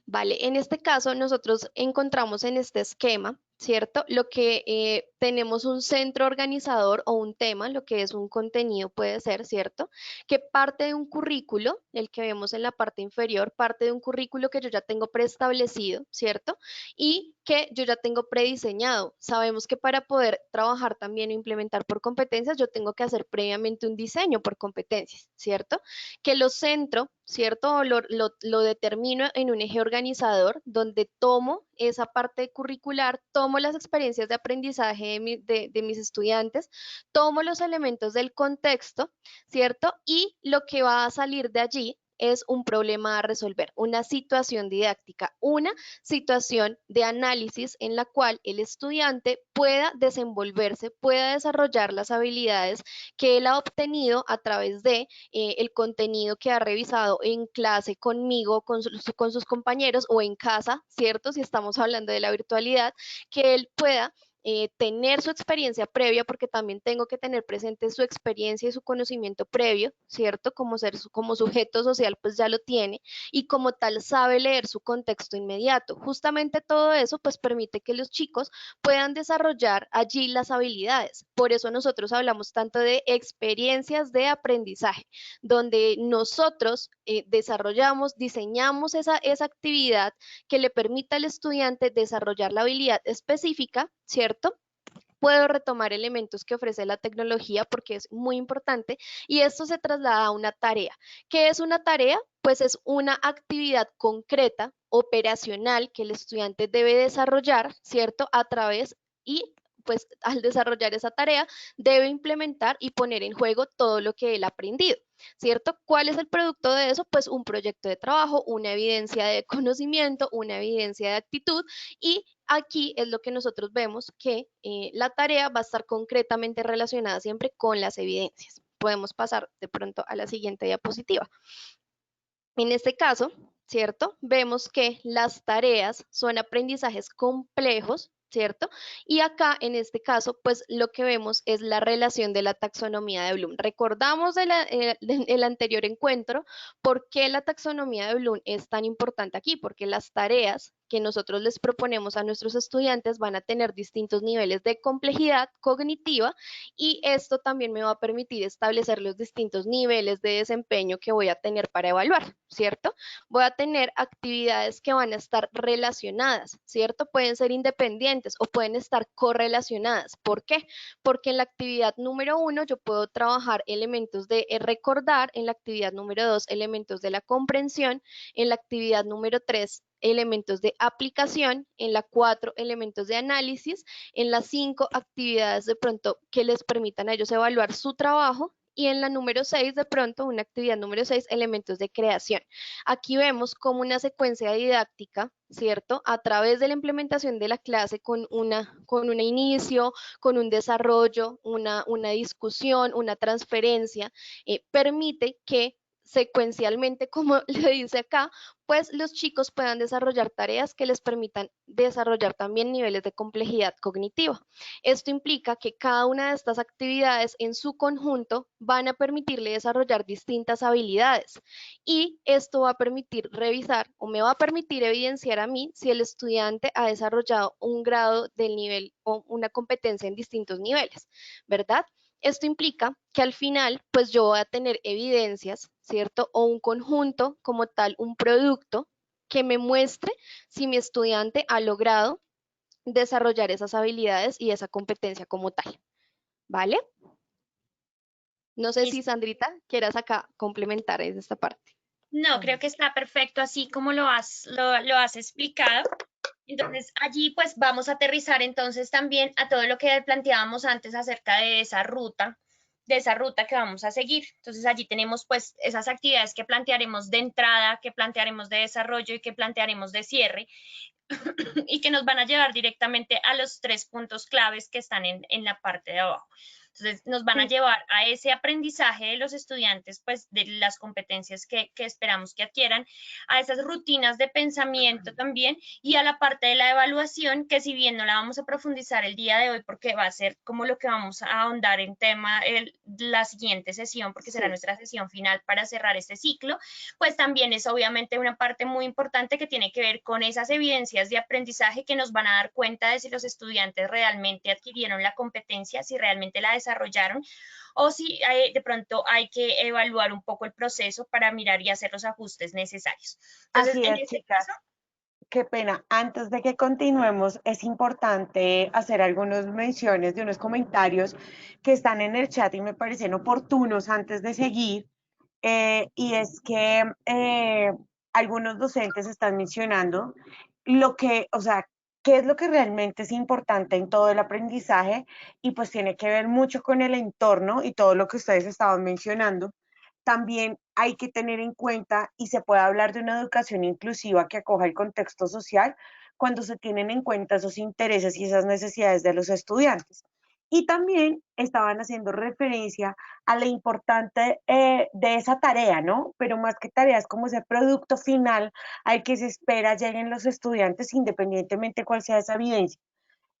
vale. En este caso, nosotros encontramos en este esquema, ¿cierto? Lo que tenemos un centro organizador o un tema, lo que es un contenido puede ser, ¿cierto? Que parte de un currículo, el que vemos en la parte inferior, parte de un currículo que yo ya tengo preestablecido, ¿cierto? Y que yo ya tengo prediseñado. Sabemos que para poder trabajar también o implementar por competencias, yo tengo que hacer previamente un diseño por competencias, ¿cierto? Que lo centro, ¿cierto? Lo determino en un eje organizador donde tomo esa parte curricular, tomo las experiencias de aprendizaje de mis estudiantes, tomo los elementos del contexto, ¿cierto? Y lo que va a salir de allí es un problema a resolver, una situación didáctica, una situación de análisis en la cual el estudiante pueda desenvolverse, pueda desarrollar las habilidades que él ha obtenido a través de el contenido que ha revisado en clase conmigo, con sus compañeros o en casa, ¿cierto? Si estamos hablando de la virtualidad, que él pueda tener su experiencia previa, porque también tengo que tener presente su experiencia y su conocimiento previo, ¿cierto? Como sujeto social, pues ya lo tiene, y como tal sabe leer su contexto inmediato. Justamente todo eso, pues permite que los chicos puedan desarrollar allí las habilidades. Por eso nosotros hablamos tanto de experiencias de aprendizaje, donde nosotros desarrollamos, diseñamos esa actividad que le permita al estudiante desarrollar la habilidad específica, ¿cierto? Puedo retomar elementos que ofrece la tecnología porque es muy importante y esto se traslada a una tarea. ¿Qué es una tarea? Pues es una actividad concreta, operacional, que el estudiante debe desarrollar, ¿cierto? A través y pues al desarrollar esa tarea debe implementar y poner en juego todo lo que él ha aprendido, ¿cierto? ¿Cuál es el producto de eso? Pues un proyecto de trabajo, una evidencia de conocimiento, una evidencia de actitud y aquí es lo que nosotros vemos que la tarea va a estar concretamente relacionada siempre con las evidencias. Podemos pasar de pronto a la siguiente diapositiva. En este caso, ¿cierto? Vemos que las tareas son aprendizajes complejos, ¿cierto? Y acá, en este caso, pues lo que vemos es la relación de la taxonomía de Bloom. Recordamos del anterior encuentro por qué la taxonomía de Bloom es tan importante aquí, porque las tareas que nosotros les proponemos a nuestros estudiantes van a tener distintos niveles de complejidad cognitiva y esto también me va a permitir establecer los distintos niveles de desempeño que voy a tener para evaluar, ¿cierto? Voy a tener actividades que van a estar relacionadas, ¿cierto? Pueden ser independientes o pueden estar correlacionadas. ¿Por qué? Porque en la actividad número 1 yo puedo trabajar elementos de recordar, en la actividad número 2 elementos de la comprensión, en la actividad número 3 elementos de aplicación, en la 4 elementos de análisis, en las 5 actividades de pronto que les permitan a ellos evaluar su trabajo y en la número 6 de pronto, una actividad número 6, elementos de creación. Aquí vemos como una secuencia didáctica, ¿cierto? A través de la implementación de la clase con un inicio, con un desarrollo, una discusión, una transferencia, permite que secuencialmente, como le dice acá, pues los chicos puedan desarrollar tareas que les permitan desarrollar también niveles de complejidad cognitiva. Esto implica que cada una de estas actividades en su conjunto van a permitirle desarrollar distintas habilidades y esto va a permitir revisar o me va a permitir evidenciar a mí si el estudiante ha desarrollado un grado del nivel o una competencia en distintos niveles, ¿verdad? Esto implica que al final, pues yo voy a tener evidencias, ¿cierto? O un conjunto como tal, un producto que me muestre si mi estudiante ha logrado desarrollar esas habilidades y esa competencia como tal, ¿vale? No sé si Sandrita quieras acá complementar esta parte. No, creo que está perfecto así como lo has explicado. Entonces, allí pues vamos a aterrizar entonces también a todo lo que planteábamos antes acerca de esa ruta que vamos a seguir. Entonces, allí tenemos pues esas actividades que plantearemos de entrada, que plantearemos de desarrollo y que plantearemos de cierre y que nos van a llevar directamente a los 3 puntos claves que están en la parte de abajo. Entonces nos van a llevar a ese aprendizaje de los estudiantes, pues de las competencias que esperamos que adquieran, a esas rutinas de pensamiento también y a la parte de la evaluación, que si bien no la vamos a profundizar el día de hoy porque va a ser como lo que vamos a ahondar en tema la siguiente sesión, porque será nuestra sesión final para cerrar este ciclo, pues también es obviamente una parte muy importante que tiene que ver con esas evidencias de aprendizaje que nos van a dar cuenta de si los estudiantes realmente adquirieron la competencia, si realmente la desarrollaron, o si de pronto hay que evaluar un poco el proceso para mirar y hacer los ajustes necesarios. Entonces, Así en es, ese chicas. caso, Qué pena. Antes de que continuemos, es importante hacer algunas menciones de unos comentarios que están en el chat y me parecen oportunos antes de seguir. Y es que algunos docentes están mencionando lo que, o sea, qué es lo que realmente es importante en todo el aprendizaje y pues tiene que ver mucho con el entorno y todo lo que ustedes estaban mencionando. También hay que tener en cuenta y se puede hablar de una educación inclusiva que acoja el contexto social cuando se tienen en cuenta esos intereses y esas necesidades de los estudiantes. Y también estaban haciendo referencia a lo importante de esa tarea, ¿no? Pero más que tareas, como ese producto final al que se espera lleguen los estudiantes, independientemente cuál sea esa evidencia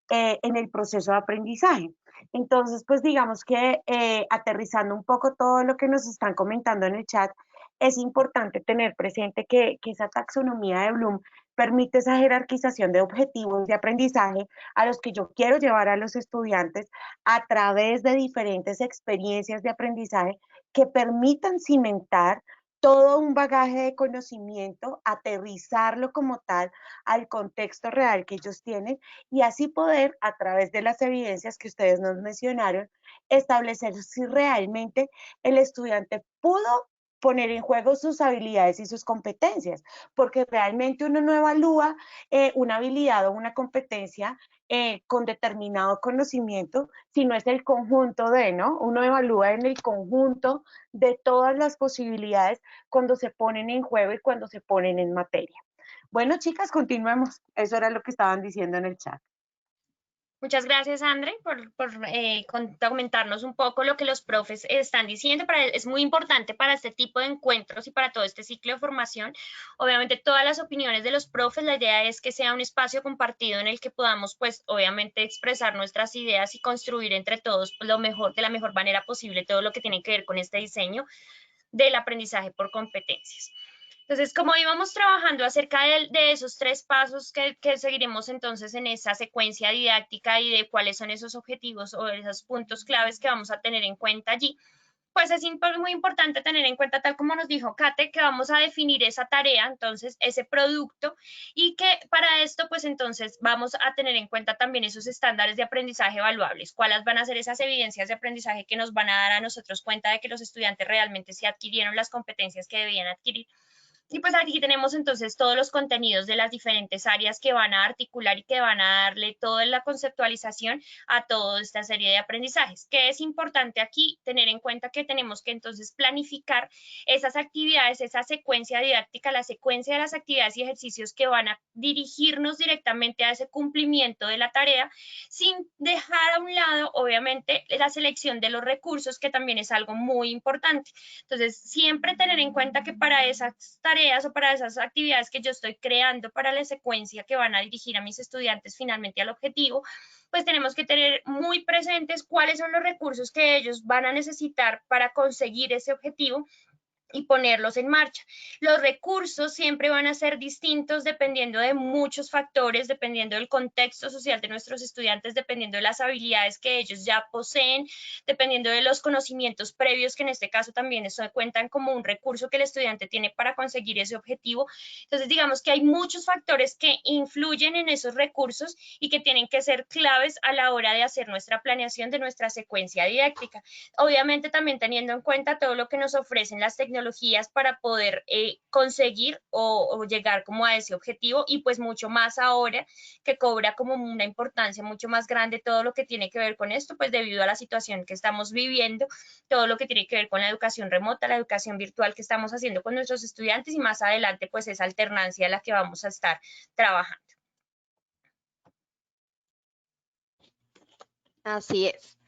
en el proceso de aprendizaje. Entonces, pues digamos que aterrizando un poco todo lo que nos están comentando en el chat, es importante tener presente que esa taxonomía de Bloom permite esa jerarquización de objetivos de aprendizaje a los que yo quiero llevar a los estudiantes a través de diferentes experiencias de aprendizaje que permitan cimentar todo un bagaje de conocimiento, aterrizarlo como tal al contexto real que ellos tienen y así poder, a través de las evidencias que ustedes nos mencionaron, establecer si realmente el estudiante pudo poner en juego sus habilidades y sus competencias, porque realmente uno no evalúa una habilidad o una competencia con determinado conocimiento, sino es el conjunto de, ¿no? Uno evalúa en el conjunto de todas las posibilidades cuando se ponen en juego y cuando se ponen en materia. Bueno, chicas, continuemos. Eso era lo que estaban diciendo en el chat. muchas gracias, André, por comentarnos un poco lo que los profes están diciendo. Es muy importante para este tipo de encuentros y para todo este ciclo de formación. Obviamente, todas las opiniones de los profes, la idea es que sea un espacio compartido en el que podamos, pues, obviamente, expresar nuestras ideas y construir entre todos lo mejor, de la mejor manera posible, todo lo que tiene que ver con este diseño del aprendizaje por competencias. Entonces, como íbamos trabajando acerca de esos tres pasos que seguiremos entonces en esa secuencia didáctica y de cuáles son esos objetivos o esos puntos claves que vamos a tener en cuenta allí, pues es muy importante tener en cuenta, tal como nos dijo Kate, que vamos a definir esa tarea, entonces ese producto, y que para esto, pues entonces vamos a tener en cuenta también esos estándares de aprendizaje evaluables, cuáles van a ser esas evidencias de aprendizaje que nos van a dar a nosotros cuenta de que los estudiantes realmente sí adquirieron las competencias que debían adquirir. Y pues aquí tenemos entonces todos los contenidos de las diferentes áreas que van a articular y que van a darle toda la conceptualización a toda esta serie de aprendizajes. ¿Qué es importante aquí? Tener en cuenta que tenemos que entonces planificar esas actividades, esa secuencia didáctica, la secuencia de las actividades y ejercicios que van a dirigirnos directamente a ese cumplimiento de la tarea, sin dejar a un lado, obviamente, la selección de los recursos, que también es algo muy importante. Entonces, siempre tener en cuenta que para esas tareas o para esas actividades que yo estoy creando para la secuencia que van a dirigir a mis estudiantes finalmente al objetivo, pues tenemos que tener muy presentes cuáles son los recursos que ellos van a necesitar para conseguir ese objetivo y ponerlos en marcha. Los recursos siempre van a ser distintos dependiendo de muchos factores, dependiendo del contexto social de nuestros estudiantes, dependiendo de las habilidades que ellos ya poseen, dependiendo de los conocimientos previos, que en este caso también eso cuentan como un recurso que el estudiante tiene para conseguir ese objetivo. Entonces, digamos que hay muchos factores que influyen en esos recursos y que tienen que ser claves a la hora de hacer nuestra planeación de nuestra secuencia didáctica. Obviamente también teniendo en cuenta todo lo que nos ofrecen las tecnologías para poder conseguir o llegar como a ese objetivo, y pues mucho más ahora que cobra como una importancia mucho más grande todo lo que tiene que ver con esto, pues debido a la situación que estamos viviendo, todo lo que tiene que ver con la educación remota, la educación virtual que estamos haciendo con nuestros estudiantes, y más adelante pues esa alternancia a la que vamos a estar trabajando. Así es.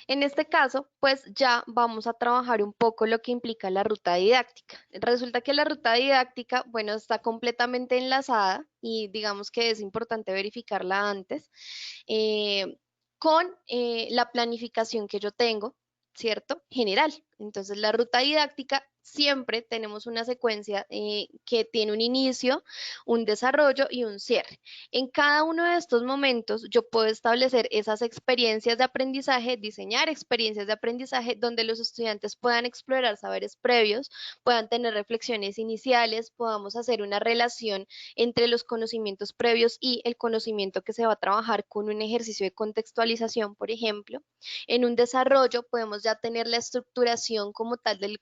En este caso, pues ya vamos a trabajar un poco lo que implica la ruta didáctica. Resulta que la ruta didáctica, bueno, está completamente enlazada y digamos que es importante verificarla antes con la planificación que yo tengo, ¿cierto? General. Entonces, la ruta didáctica siempre tenemos una secuencia que tiene un inicio, un desarrollo y un cierre. En cada uno de estos momentos yo puedo establecer esas experiencias de aprendizaje, diseñar experiencias de aprendizaje donde los estudiantes puedan explorar saberes previos, puedan tener reflexiones iniciales, podamos hacer una relación entre los conocimientos previos y el conocimiento que se va a trabajar con un ejercicio de contextualización, por ejemplo. En un desarrollo podemos ya tener la estructuración como tal del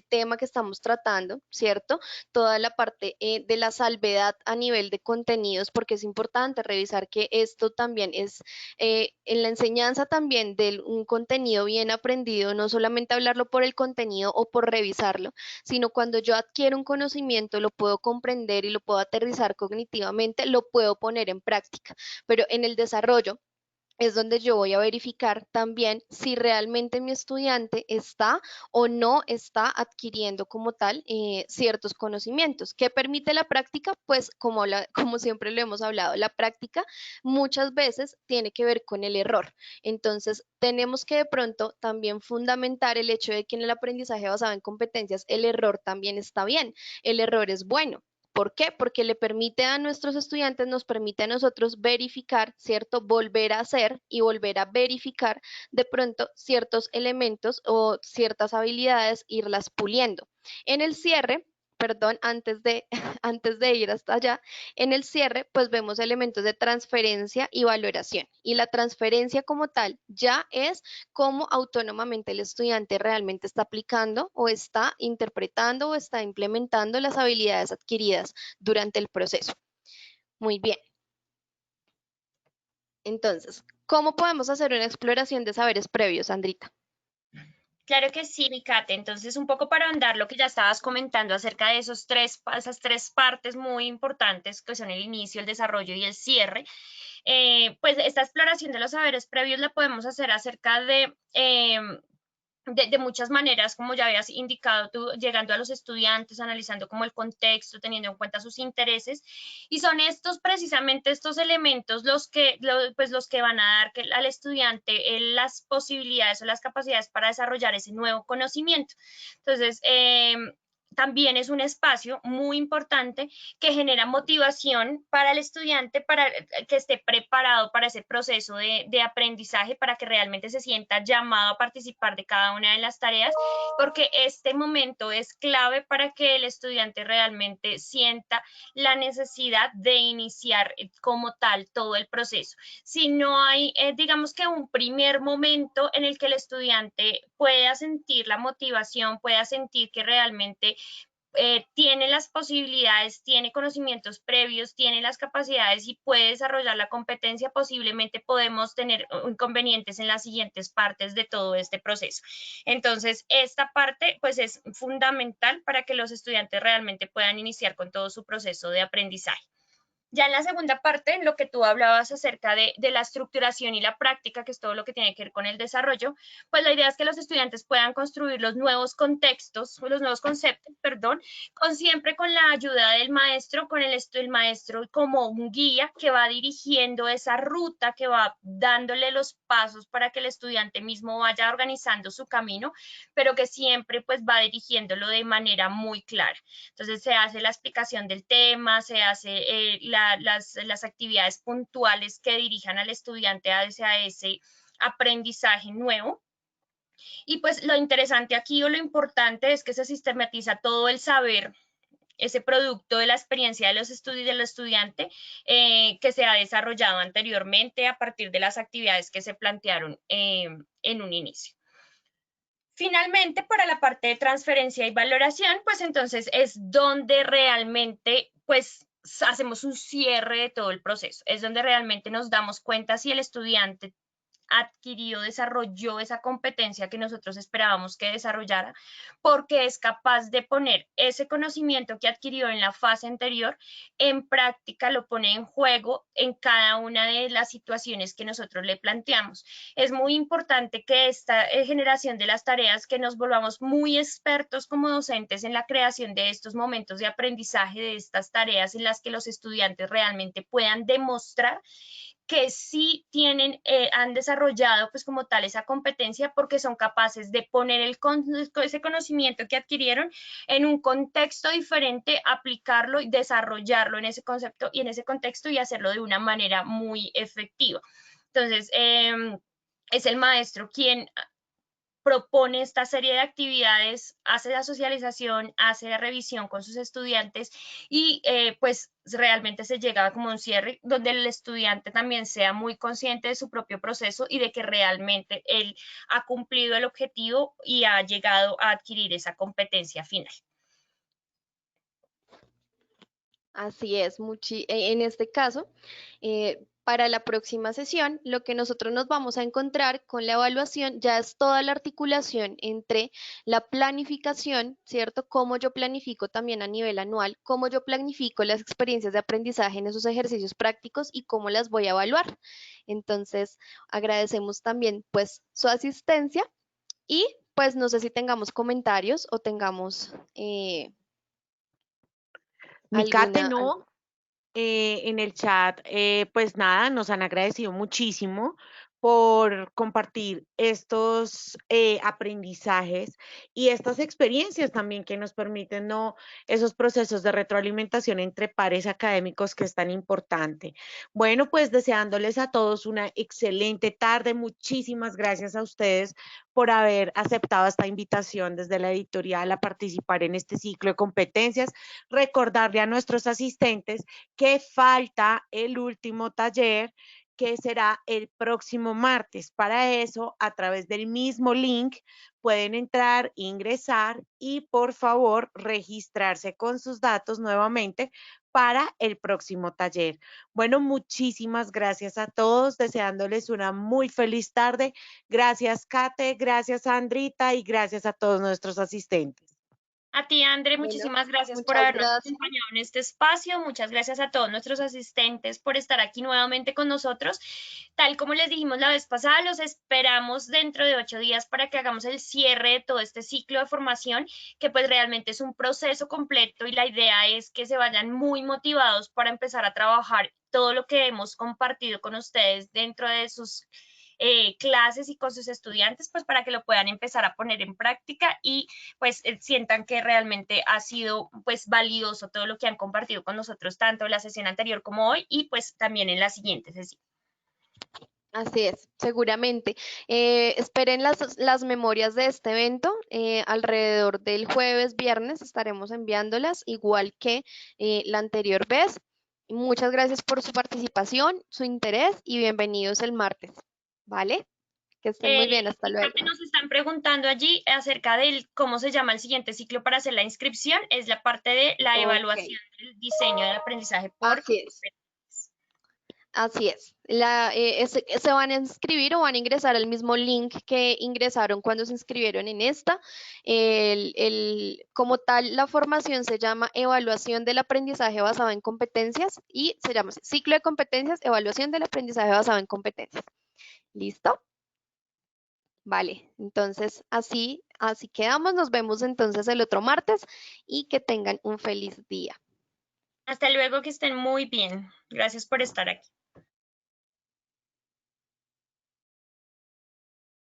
tema que estamos tratando, ¿cierto? Toda la parte de la salvedad a nivel de contenidos, porque es importante revisar que esto también es en la enseñanza también de un contenido bien aprendido, no solamente hablarlo por el contenido o por revisarlo, sino cuando yo adquiero un conocimiento, lo puedo comprender y lo puedo aterrizar cognitivamente, lo puedo poner en práctica, pero en el desarrollo es donde yo voy a verificar también si realmente mi estudiante está o no está adquiriendo como tal ciertos conocimientos. ¿Qué permite la práctica? Pues como siempre lo hemos hablado, la práctica muchas veces tiene que ver con el error. Entonces, tenemos que de pronto también fundamentar el hecho de que en el aprendizaje basado en competencias el error también está bien, el error es bueno. ¿Por qué? Porque le permite a nuestros estudiantes, nos permite a nosotros verificar, ¿cierto? Volver a hacer y volver a verificar de pronto ciertos elementos o ciertas habilidades, irlas puliendo. En el cierre, perdón, antes de ir hasta allá, en el cierre, pues vemos elementos de transferencia y valoración. Y la transferencia como tal ya es cómo autónomamente el estudiante realmente está aplicando o está interpretando o está implementando las habilidades adquiridas durante el proceso. Muy bien. Entonces, ¿cómo podemos hacer una exploración de saberes previos, Sandrita? Claro que sí, mi Kate. Entonces, un poco para ahondar lo que ya estabas comentando acerca de esas tres partes muy importantes que son el inicio, el desarrollo y el cierre, pues esta exploración de los saberes previos la podemos hacer acerca de muchas maneras, como ya habías indicado tú, llegando a los estudiantes, analizando como el contexto, teniendo en cuenta sus intereses, y son estos precisamente estos elementos pues los que van a dar al estudiante las posibilidades o las capacidades para desarrollar ese nuevo conocimiento. Entonces, también es un espacio muy importante que genera motivación para el estudiante, para que esté preparado para ese proceso de aprendizaje, para que realmente se sienta llamado a participar de cada una de las tareas, porque este momento es clave para que el estudiante realmente sienta la necesidad de iniciar como tal todo el proceso. Si no hay, digamos que un primer momento en el que el estudiante pueda sentir la motivación, pueda sentir que realmente tiene las posibilidades, tiene conocimientos previos, tiene las capacidades y puede desarrollar la competencia, posiblemente podemos tener inconvenientes en las siguientes partes de todo este proceso. Entonces, esta parte pues es fundamental para que los estudiantes realmente puedan iniciar con todo su proceso de aprendizaje. Ya en la segunda parte, en lo que tú hablabas acerca de la estructuración y la práctica, que es todo lo que tiene que ver con el desarrollo, pues la idea es que los estudiantes puedan construir los nuevos contextos, los nuevos conceptos, perdón, siempre con la ayuda del maestro, con el maestro como un guía que va dirigiendo esa ruta, que va dándole los pasos para que el estudiante mismo vaya organizando su camino, pero que siempre pues va dirigiéndolo de manera muy clara. Entonces se hace la explicación del tema, se hace las actividades puntuales que dirijan al estudiante hacia ese aprendizaje nuevo. Y pues lo interesante aquí o lo importante es que se sistematiza todo el saber, ese producto de la experiencia de los del estudiante que se ha desarrollado anteriormente a partir de las actividades que se plantearon en un inicio. Finalmente, para la parte de transferencia y valoración, pues entonces es donde realmente pues hacemos un cierre de todo el proceso. Es donde realmente nos damos cuenta si el estudiante adquirió, desarrolló esa competencia que nosotros esperábamos que desarrollara, porque es capaz de poner ese conocimiento que adquirió en la fase anterior en práctica, lo pone en juego en cada una de las situaciones que nosotros le planteamos. Es muy importante que esta generación de las tareas, que nos volvamos muy expertos como docentes en la creación de estos momentos de aprendizaje, de estas tareas en las que los estudiantes realmente puedan demostrar que sí tienen, han desarrollado pues como tal esa competencia, porque son capaces de poner ese conocimiento que adquirieron en un contexto diferente, aplicarlo y desarrollarlo en ese concepto y en ese contexto y hacerlo de una manera muy efectiva. Entonces, es el maestro quien propone esta serie de actividades, hace la socialización, hace la revisión con sus estudiantes y pues realmente se llega como un cierre donde el estudiante también sea muy consciente de su propio proceso y de que realmente él ha cumplido el objetivo y ha llegado a adquirir esa competencia final. Así es, en este caso, para la próxima sesión, lo que nosotros nos vamos a encontrar con la evaluación ya es toda la articulación entre la planificación, ¿cierto? Cómo yo planifico también a nivel anual, cómo yo planifico las experiencias de aprendizaje en esos ejercicios prácticos y cómo las voy a evaluar. Entonces, agradecemos también pues su asistencia y pues no sé si tengamos comentarios o tengamos Mi Kate, alguna... no, en el chat, pues nada, nos han agradecido muchísimo por compartir estos aprendizajes y estas experiencias también que nos permiten, ¿no? Esos procesos de retroalimentación entre pares académicos que es tan importante. Bueno, pues deseándoles a todos una excelente tarde. Muchísimas gracias a ustedes por haber aceptado esta invitación desde la editorial a participar en este ciclo de competencias. Recordarle a nuestros asistentes que falta el último taller, que será el próximo martes. Para eso, a través del mismo link, pueden entrar, ingresar y por favor registrarse con sus datos nuevamente para el próximo taller. Bueno, muchísimas gracias a todos, deseándoles una muy feliz tarde. Gracias, Kate, gracias, Andrita, y gracias a todos nuestros asistentes. A ti, André, Bueno, muchísimas gracias por muchas habernos gracias. acompañado en este espacio. Muchas gracias a todos nuestros asistentes por estar aquí nuevamente con nosotros. Tal como les dijimos la vez pasada, los esperamos dentro de 8 días para que hagamos el cierre de todo este ciclo de formación, que pues realmente es un proceso completo y la idea es que se vayan muy motivados para empezar a trabajar todo lo que hemos compartido con ustedes dentro de sus clases y con sus estudiantes, pues para que lo puedan empezar a poner en práctica y pues sientan que realmente ha sido pues valioso todo lo que han compartido con nosotros, tanto en la sesión anterior como hoy y pues también en la siguiente sesión. Así es, seguramente. Esperen las memorias de este evento. Alrededor del jueves, viernes estaremos enviándolas, igual que la anterior vez. Muchas gracias por su participación, su interés y bienvenidos el martes. ¿Vale? Que estén muy bien, hasta luego. Nos están preguntando allí acerca de cómo se llama el siguiente ciclo para hacer la inscripción. Es la parte de la evaluación del diseño del aprendizaje por Así es. Se van a inscribir o van a ingresar al mismo link que ingresaron cuando se inscribieron en esta. Como tal, la formación se llama Evaluación del Aprendizaje Basado en Competencias y se llama Ciclo de Competencias, Evaluación del Aprendizaje Basado en Competencias. ¿Listo? Vale, entonces así quedamos. Nos vemos entonces el otro martes y que tengan un feliz día. Hasta luego, que estén muy bien. Gracias por estar aquí.